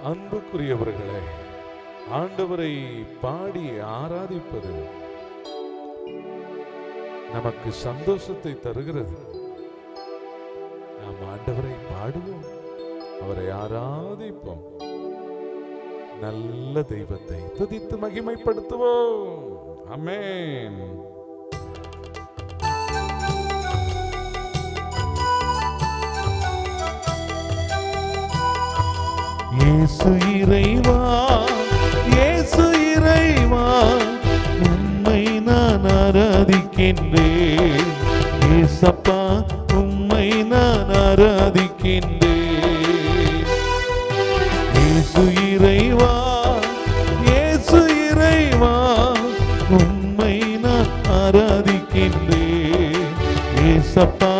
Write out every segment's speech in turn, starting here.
அன்புக்குரியவர்களே, ஆண்டவரை பாடி ஆராதிப்பது நமக்கு சந்தோஷத்தை தருகிறது. நாம் ஆண்டவரை பாடுவோம், அவரை ஆராதிப்போம், நல்ல தெய்வத்தை துதித்து மகிமைப்படுத்துவோம். ஆமென். இயேசு இறைவா, இயேசு இறைவா, உம்மை நான் ஆராதிக்கின்றேன். இயேசப்பா, உம்மை நான் ஆராதிக்கின்றேன். இயேசு இறைவா, இயேசு இறைவா, உம்மை நான் ஆராதிக்கின்றேன். இயேசப்பா,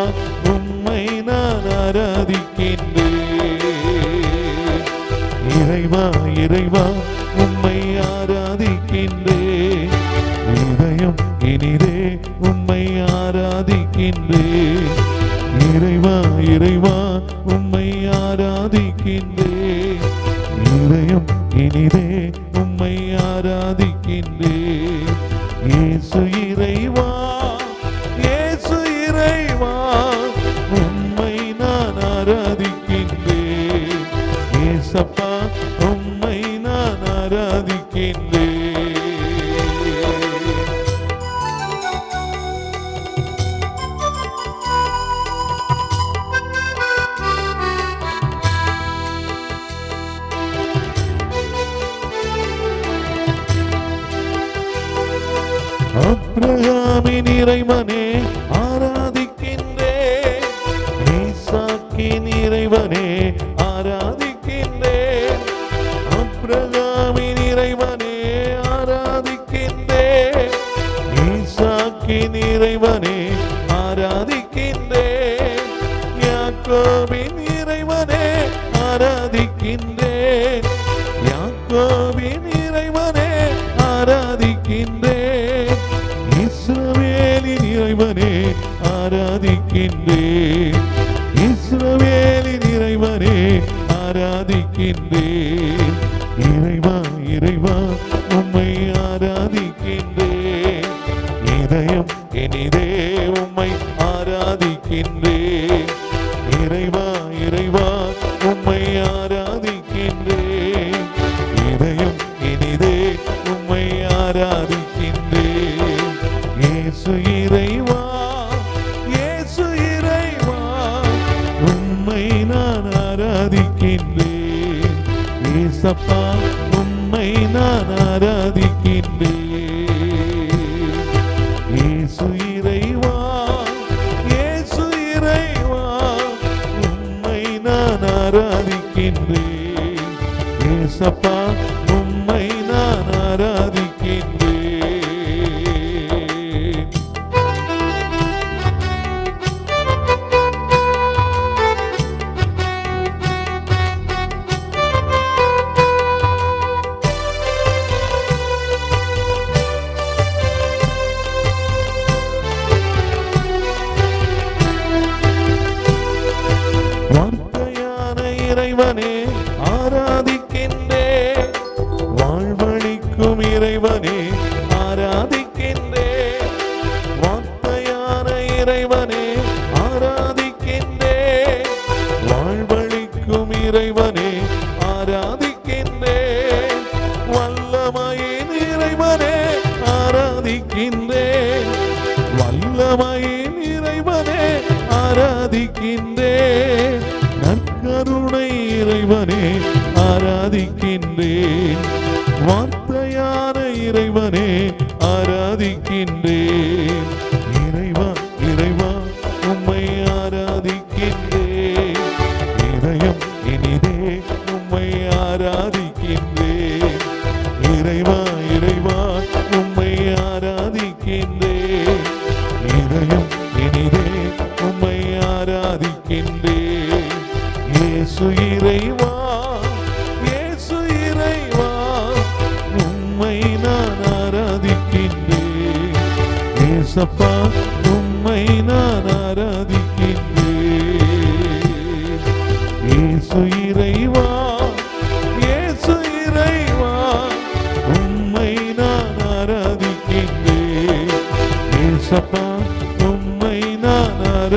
உம்மை நான் ஆராதிக்கின்றேன். இறைவா, இறைவா, உம்மை ஆராதிக்கின்றேன். இதயம் இனிதே உம்மை ஆராதிக்கின்றேன். இறைவா, இறைவா, உம்மை ஆராதிக்கின்றேன். இதயம் இனிதே உம்மை ஆராதிக்கின்றேன். இயேசு இறைவா, இயேசு இறைவா, உம்மை நான் ஆராதிக்கின்றேன். இயேசப்பா, உம்மை நான் ஆராதிக்கின்றேன். ஆபிரகாமின் இறைவனே ஆராதிக்கின்றேன். ஈசாக்கின் இறைவனே ஆராதிக்கின்றேன். ஆபிரகாமின் இறைவனே ஆராதிக்கின்றேன். ஈசாக்கின் இறைவனே ஆராதிக்கின்றேன். யாக்கோபின் இறைவனே ஆராதிக்கின்றேன். யாக்கோபின் இறைவனே ஆராதிக்கின்றேன். இஸ்ரவேலின் இறைவனே ஆராதிக்கின்றேன். இஸ்ரவேலின் இறைவனே ஆராதிக்கின்றேன். இறைவா, இறைவா, உம்மை ஆராதிக்கின்றேன். இதயம் இனிதே உம்மை ஆராதிக்கின்றேன். இறைவா, இறைவா, உம்மை ஆராதிக்கின்றேன். இதயம் இனிதே உம்மை ஆராதிக்கின்றேன். இயேசு இறைவா, இயேசு இறைவா, உம்மை நான் ஆராதிக்கின்றேன். இயேசப்பா, உம்மை நான் ஆராதிக்கின்றேன். இயேசு இறைவா, இயேசு இறைவா, உம்மை நான் ஆராதிக்கின்றேன். இயேசப்பா, உம்மை நான் ஆராதிக்கின்றேன். வார்த்தையான இறைவனே ஆராதிக்கின்றேன். வாழ்வழிக்கும் இறைவனே ஆராதிக்கின்றேன். வார்த்தையான இறைவனே ஆராதிக்கின்றேன். வாழ்வழிக்கும் இறைவனே ஆராதிக்கின்றேன். வல்லமையின் இறைவனே ஆராதிக்கின்றேன். வல்லமையின் இறைவனே ஆராதிக்கின்றேன். நற்கருணை இறைவனே ஆராதிக்கின்றேன். வார்த்தையான இறைவனே ஆராதிக்கின்றேன். இறைவா, இறைவா, உம்மை ஆராதிக்கின்றேன். இதயம் இனிதே உம்மை ஆராதிக்கின்றேன். இறைவா, இறைவா, உம்மை ஆராதிக்கின்றேன். இதயம் இனிதே உம்மை ஆராதிக்கின்றேன். இயேசு இறைவா, இயேசு இறைவா, உம்மை நான் ஆராதிக்கின்றேன். இயேசப்பா, உம்மை நான் ஆராதிக்கின்றேன். இயேசு இறைவா,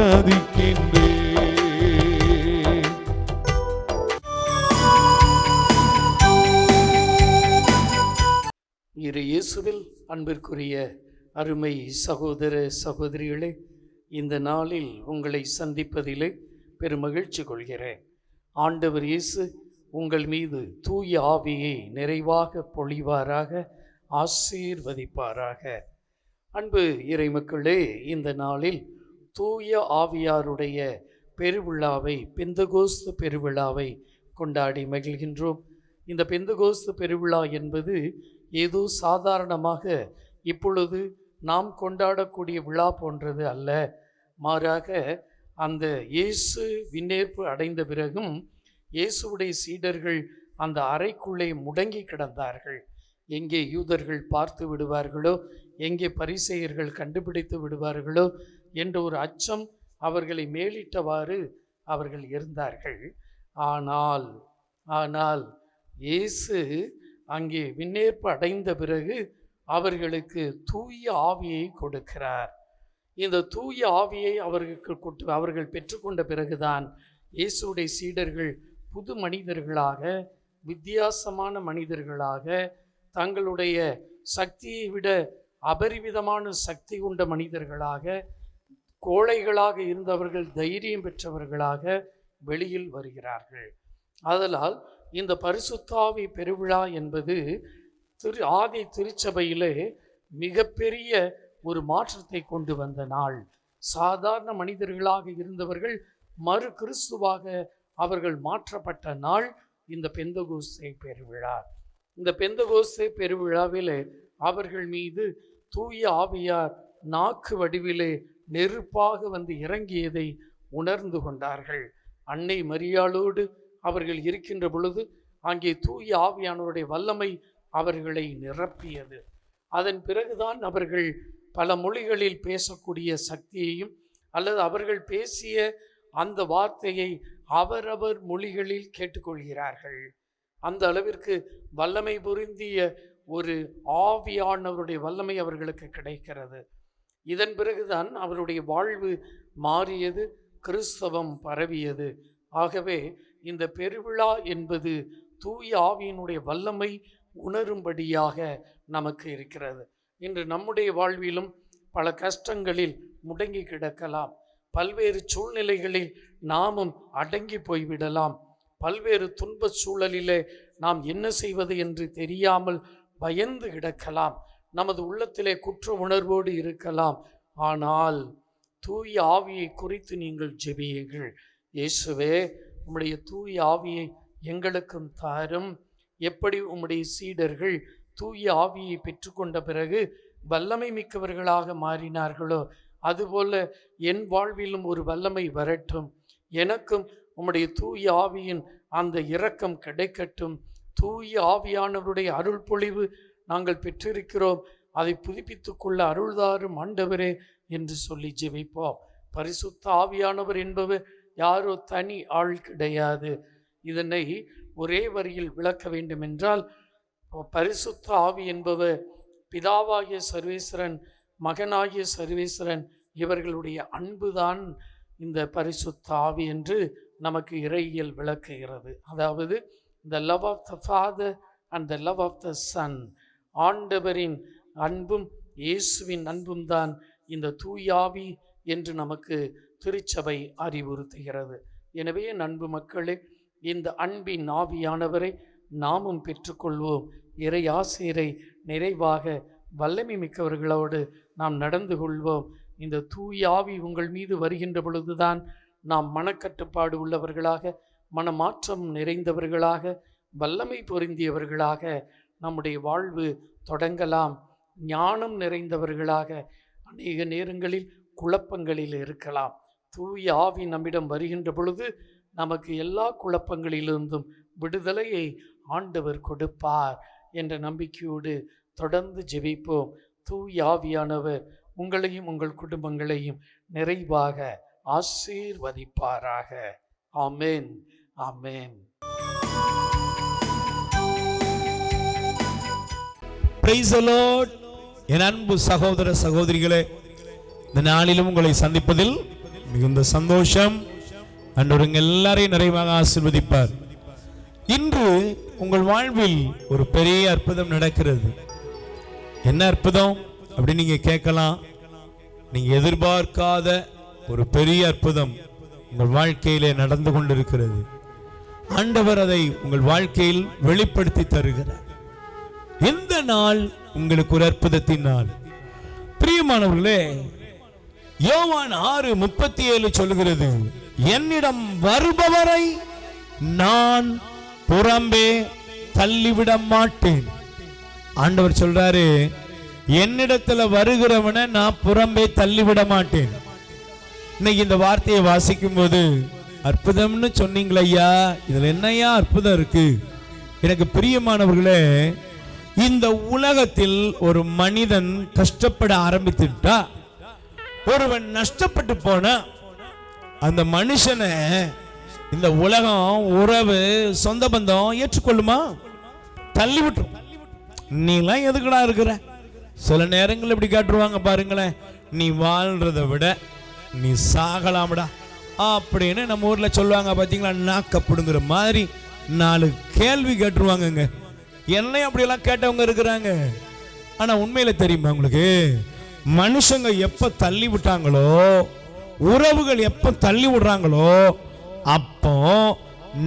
ஆராதிக்கின்றேன். இயேசுவில் அன்பிற்குரிய அருமை சகோதர சகோதரிகளே, இந்த நாளில் உங்களை சந்திப்பதிலே பெருமகிழ்ச்சி கொள்கிறேன். ஆண்டவர் இயேசு உங்கள் மீது தூய ஆவியை நிறைவாக பொழிவாராக, ஆசீர்வதிப்பாராக. அன்பு இறைமக்களே, இந்த நாளில் தூய ஆவியாருடைய பெருவிழாவை, பெந்தகோஸ்து பெருவிழாவை கொண்டாடி மகிழ்கின்றோம். இந்த பெந்தகோஸ்து பெருவிழா என்பது ஏதோ சாதாரணமாக இப்பொழுது நாம் கொண்டாடக்கூடிய விழா போன்றது அல்ல. மாறாக அந்த இயேசு விண்ணேற்பு அடைந்த பிறகும் இயேசுவுடைய சீடர்கள் அந்த அறைக்குள்ளே முடங்கி கிடந்தார்கள். எங்கே யூதர்கள் பார்த்து விடுவார்களோ, எங்கே பரிசேயர்கள் கண்டுபிடித்து விடுவார்களோ என்ற ஒரு அச்சம் அவர்களை மேலிட்டவாறு அவர்கள் இருந்தார்கள். ஆனால் இயேசு அங்கே விண்ணேற்பு அடைந்த பிறகு அவர்களுக்கு தூய ஆவியை கொடுக்கிறார். இந்த தூய ஆவியை அவர்கள் பெற்றுக்கொண்ட பிறகுதான் இயேசுடைய சீடர்கள் புது மனிதர்களாக, வித்தியாசமான மனிதர்களாக, தங்களுடைய சக்தியை விட அபரிவிதமான சக்தி கொண்ட மனிதர்களாக, கோழைகளாக இருந்தவர்கள் தைரியம் பெற்றவர்களாக வெளியில் வருகிறார்கள். ஆதலால் இந்த பரிசுத்த ஆவி பெருவிழா என்பது ஆதி திருச்சபையிலே மிகப்பெரிய ஒரு மாற்றத்தை கொண்டு வந்த நாள். சாதாரண மனிதர்களாக இருந்தவர்கள் மறு கிறிஸ்துவாக அவர்கள் மாற்றப்பட்ட நாள் இந்த பெந்தகோஸ்தே பெருவிழா. இந்த பெந்தகோஸ்தே பெருவிழாவிலே அவர்கள் மீது தூய ஆவியார் நாக்கு வடிவிலே நெருப்பாக வந்து இறங்கியதை உணர்ந்து கொண்டார்கள். அன்னை மரியாளோடு அவர்கள் இருக்கின்ற பொழுது அங்கே தூய ஆவியானவருடைய வல்லமை அவர்களை நிரப்பியது. அதன் பிறகுதான் அவர்கள் பல மொழிகளில் பேசக்கூடிய சக்தியையும், அல்லது அவர்கள் பேசிய அந்த வார்த்தையை அவரவர் மொழிகளில் கேட்டுக்கொள்கிறார்கள். அந்த அளவிற்கு வல்லமை பொருந்திய ஒரு ஆவியானவருடைய வல்லமை அவர்களுக்கு கிடைக்கிறது. இதன் பிறகுதான் அவருடைய வாழ்வு மாறியது, கிறிஸ்தவம் பரவியது. ஆகவே இந்த பெருவிழா என்பது தூய ஆவியினுடைய வல்லமை உணரும்படியாக நமக்கு இருக்கிறது. இன்று நம்முடைய வாழ்விலும் பல கஷ்டங்களில் முடங்கி கிடக்கலாம். பல்வேறு சூழ்நிலைகளில் நாமும் அடங்கி போய்விடலாம். பல்வேறு துன்ப சூழலிலே நாம் என்ன செய்வது என்று தெரியாமல் பயந்து கிடக்கலாம். நமது உள்ளத்திலே குற்ற உணர்வோடு இருக்கலாம். ஆனால் தூய ஆவியை குறித்து நீங்கள் ஜெபியுங்கள். இயேசுவே, உம்முடைய தூய ஆவியை எங்களுக்கும் தாரும். எப்படி உம்முடைய சீடர்கள் தூய ஆவியை பெற்றுக்கொண்ட பிறகு வல்லமை மிக்கவர்களாக மாறினார்களோ, அதுபோல என் வாழ்விலும் ஒரு வல்லமை வரட்டும். எனக்கும் உம்முடைய தூய ஆவியின் அந்த இரக்கம் கிடைக்கட்டும். தூய ஆவியானவருடைய அருள் பொழிவு நாங்கள் பெற்றிருக்கிறோம், அதை புதுப்பித்துக் கொள்ள அருள்தாரும் ஆண்டவரே என்று சொல்லி ஜெபிப்போம். பரிசுத்த ஆவியானவர் என்பவர் யாரோ தனி ஆள் கிடையாது. இதனை ஒரே வரியில் விளக்க வேண்டும் என்றால், பரிசுத்த ஆவி என்பவர் பிதாவாகிய சர்வேஸ்வரன், மகனாகிய சர்வேஸ்வரன் இவர்களுடைய அன்புதான் இந்த பரிசுத்த ஆவி என்று நமக்கு இறையியல் விளக்குகிறது. அதாவது the love of the Father and the love of the Son, ஆண்டவரின் அன்பும் இயேசுவின் அன்பும் தான் இந்த தூயாவி என்று நமக்கு திருச்சபை அறிவுறுத்துகிறது. எனவே அன்பு மக்களே, இந்த அன்பின் ஆவியானவரை நாமும் பெற்றுக்கொள்வோம். இறை ஆசிரை நிறைவாக வல்லமை மிக்கவர்களோடு நாம் நடந்து கொள்வோம். இந்த தூய ஆவி உங்கள் மீது வருகின்ற பொழுதுதான் நாம் மனக்கட்டுப்பாடு உள்ளவர்களாக, மனமாற்றம் நிறைந்தவர்களாக, வல்லமை பொருந்தியவர்களாக நம்முடைய வாழ்வு தொடங்கலாம். ஞானம் நிறைந்தவர்களாக, அநேக நேரங்களில் குழப்பங்களில் இருக்கலாம். தூய ஆவி நம்மிடம் வருகின்ற பொழுது நமக்கு எல்லா குழப்பங்களிலிருந்தும் விடுதலையை ஆண்டவர் கொடுப்பார் என்ற நம்பிக்கையோடு தொடர்ந்து ஜெபிப்போம். தூய ஆவியானவர் உங்களையும் உங்கள் குடும்பங்களையும் நிறைவாக ஆசீர்வதிப்பாராக. ஆமென், ஆமென். Praise the Lord. என் அன்பு சகோதர சகோதரிகளே, இந்த நாளிலும் உங்களை சந்திப்பதில் மிகுந்த சந்தோஷம். ஆண்டவர் எல்லாரையும் நிறைவாக ஆசீர்வதிப்பார். இன்று உங்கள் வாழ்வில் ஒரு பெரிய அற்புதம் நடக்கிறது. என்ன அற்புதம் அப்படின்னு நீங்க கேட்கலாம். நீங்க எதிர்பார்க்காத ஒரு பெரிய அற்புதம் உங்கள் வாழ்க்கையிலே நடந்து கொண்டிருக்கிறது. ஆண்டவர் அதை உங்கள் வாழ்க்கையில் வெளிப்படுத்தி தருகிறார். எந்த நாள் உங்களுக்கு ஒரு அற்புதத்தின் நாள்? பிரியமானவர்களே, யோவான் 6:37 சொல்கிறது, என்னிடம் வருபவரை நான் புறம்பே தள்ளிவிட மாட்டேன். ஆண்டவர் சொல்றாரு, என்னிடத்துல வருகிறவனை நான் புறம்பே தள்ளிவிட மாட்டேன். இன்னைக்கு இந்த வார்த்தையை வாசிக்கும் போது அற்புதம்னு சொன்னீங்களே ஐயா, இதுல என்னையா அற்புதம் இருக்கு? எனக்கு பிரியமானவர்களே, இந்த உலகத்தில் ஒரு மனிதன் கஷ்டப்பட ஆரம்பித்துட்டா, ஒருவன் நஷ்டப்பட்டு போன அந்த மனுஷனை இந்த உலகம், உறவு, சொந்த பந்தம் ஏற்றுக்கொள்ளுமா? தள்ளி விட்டுரும். நீலாம் எதுக்குடா இருக்கிற? சில நேரங்கள் இப்படி காட்டுருவாங்க பாருங்களேன், நீ வாழ்றதை விட நீ சாகலாமடா அப்படின்னு நம்ம ஊர்ல சொல்லுவாங்க பார்த்தீங்களா. நாக்கப்படுங்கிற மாதிரி 4 கேள்வி கேட்டுருவாங்கங்க. என்னையும் அப்படியெல்லாம் கேட்டவங்க இருக்கிறாங்க. ஆனா உண்மையில தெரியுமா உங்களுக்கு, மனுஷங்க எப்ப தள்ளி விட்டாங்களோ, உறவுகள் எப்ப தள்ளி விடுறாங்களோ, அப்போ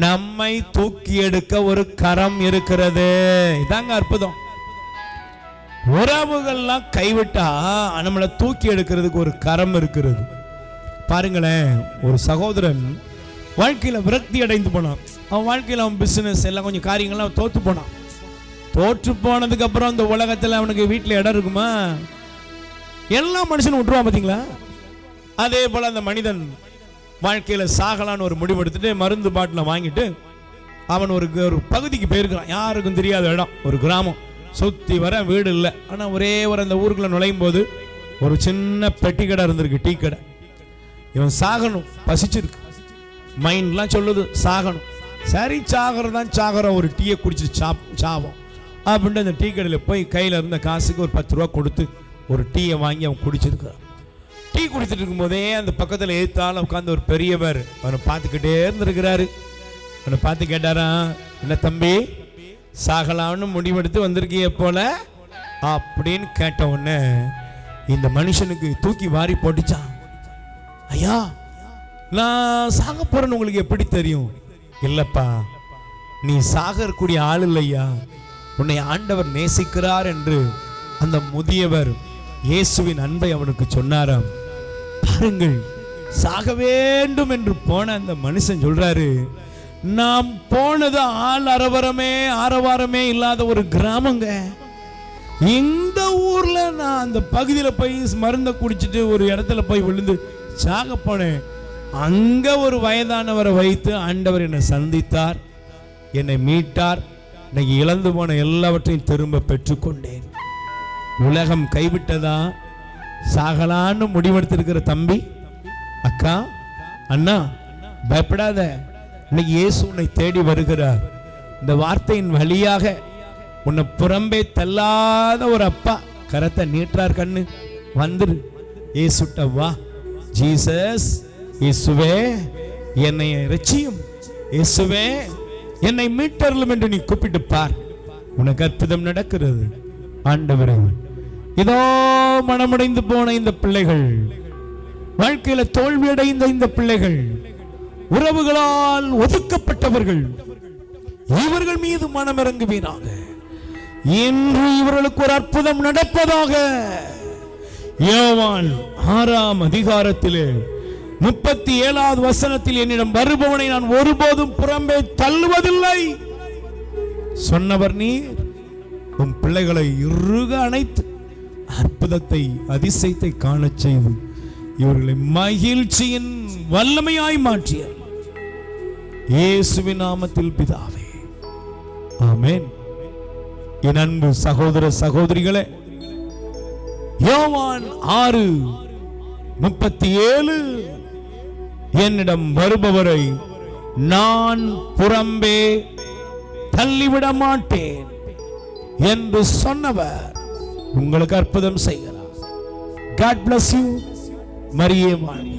நம்மை தூக்கி எடுக்க ஒரு கரம் இருக்கிறது. இதாங்க அற்புதம். உறவுகள்லாம் கைவிட்டா நம்மளை தூக்கி எடுக்கிறதுக்கு ஒரு கரம் இருக்கிறது. பாருங்களேன், ஒரு சகோதரன் வாழ்க்கையில விரக்தி அடைந்து போனான். அவன் வாழ்க்கையில் அவன் பிசினஸ் எல்லாம் கொஞ்சம் காரியங்கள்லாம் தோற்று போனான். தோற்று போனதுக்கு அப்புறம் இந்த உலகத்தில் அவனுக்கு வீட்டில் இடம் இருக்குமா? எல்லா மனுஷனும் விட்டுருவான் பார்த்தீங்களா? அதே போல அந்த மனிதன் வாழ்க்கையில் சாகலான்னு ஒரு முடிவு எடுத்துட்டு மருந்து பாட்டில் வாங்கிட்டு அவன் ஒரு பகுதிக்கு போயிருக்கிறான். யாருக்கும் தெரியாத இடம், ஒரு கிராமம். சுற்றி வர வீடு இல்லை. ஆனால் ஒரே ஒரு அந்த ஊருக்குள்ள நுழையும் போது ஒரு சின்ன பெட்டி கடை இருந்திருக்கு, டீ கடை. இவன் சாகணும், பசிச்சிருக்கு, மைண்ட்லாம் சொல்லுது சாகணும். சரி, சாகிறதான் சாகிற, ஒரு டீயை குடிச்சிட்டு சாவோம் அப்படின்ட்டு அந்த டீ கடையில் போய் கையில் இருந்த காசுக்கு ஒரு 10 ரூபா கொடுத்து ஒரு டீயை வாங்கி அவன் குடிச்சிருக்கிறான். டீ குடிச்சிட்டு இருக்கும்போதே அந்த பக்கத்தில் எதிர்த்தாலும் உட்காந்து ஒரு பெரியவர் அவனை பார்த்துக்கிட்டே இருந்திருக்கிறாரு. அவனை பார்த்து கேட்டாரா, என்ன தம்பி, சாகலாம்னு முடிவெடுத்து வந்திருக்கிய போல அப்படின்னு கேட்ட உடனே இந்த மனுஷனுக்கு தூக்கி வாரி போட்டுச்சான். ஐயா, நான் சாக போறேன்னு உங்களுக்கு எப்படி தெரியும்? இல்லப்பா, நீ சாகக்கூடிய ஆள் இல்லையா, உன்னை ஆண்டவர் நேசிக்கிறார் என்று அந்த முதியவர் இயேசுவின் அன்பை அவனுக்கு சொன்னாராம். பாருங்கள், சாக வேண்டும் என்று போன அந்த மனுஷன் சொல்றாரு, நாம் போனது ஆரவாரமே இல்லாத ஒரு கிராமங்க. இந்த ஊர்ல நான் அந்த பகுதியில் போய் மருந்தை குடிச்சிட்டு ஒரு இடத்துல போய் விழுந்து சாக போனேன். அங்க ஒரு வயதானவரை வைத்து ஆண்டவர் என்னை சந்தித்தார், என்னை மீட்டார். இன்னைக்கு இழந்து போன எல்லாவற்றையும் திரும்ப பெற்றுக்கொண்டேன். உலகம் கைவிட்டதா? சாகலான்னு முடிவெடுத்திருக்கிற தம்பி, அக்கா, அண்ணா, பயப்படாத. இன்னைக்கு இயேசு உன்னை தேடி வருகிறார். இந்த வார்த்தையின் வழியாக உன்னை புறம்பே தள்ளாத ஒரு அப்பா கரத்தை நீட்டார். கண்ணு வந்துரு, இயேசுட்ட வா. ஜீசஸ், இயேசுவே என்னை இரட்சியும், இயேசுவே என்னை மீட்டறலும் என்று நீ கூப்பிட்டு பார். உனக்கு அற்புதம் நடக்கிறது. ஆண்டவரே, இதோ மனமடைந்து போன இந்த பிள்ளைகள், வாழ்க்கையில தோல்வி அடைந்த இந்த பிள்ளைகள், உறவுகளால் ஒதுக்கப்பட்டவர்கள், இவர்கள் மீது மனமிறங்குவீராக. இன்று இவர்களுக்கு ஒரு அற்புதம் நடப்பதாக. யோவான் 6ஆம் அதிகாரத்திலே 37வது வசனத்தில், என்னிடம் வருபவனை நான் ஒருபோதும் புறம்பே தள்ளுவதில்லை சொன்னவர் நீர். உன் பிள்ளைகளை இறுக அணைத்து அற்புதத்தை, அதிசயத்தை காணச் செய்து இவர்களை மகிழ்ச்சியின் வல்லமையாய் மாற்றிய இயேசுவின் நாமத்தில் பிதாவே, ஆமென். என் அன்பு சகோதர சகோதரிகளே, யோவான் 6:37, என்னிடம் வருபவரை நான் புறம்பே தள்ளிவிட மாட்டேன் என்று சொன்னவர் உங்களுக்கு அற்புதம் செய்கிறார். God bless you. மரியே வாழ்க.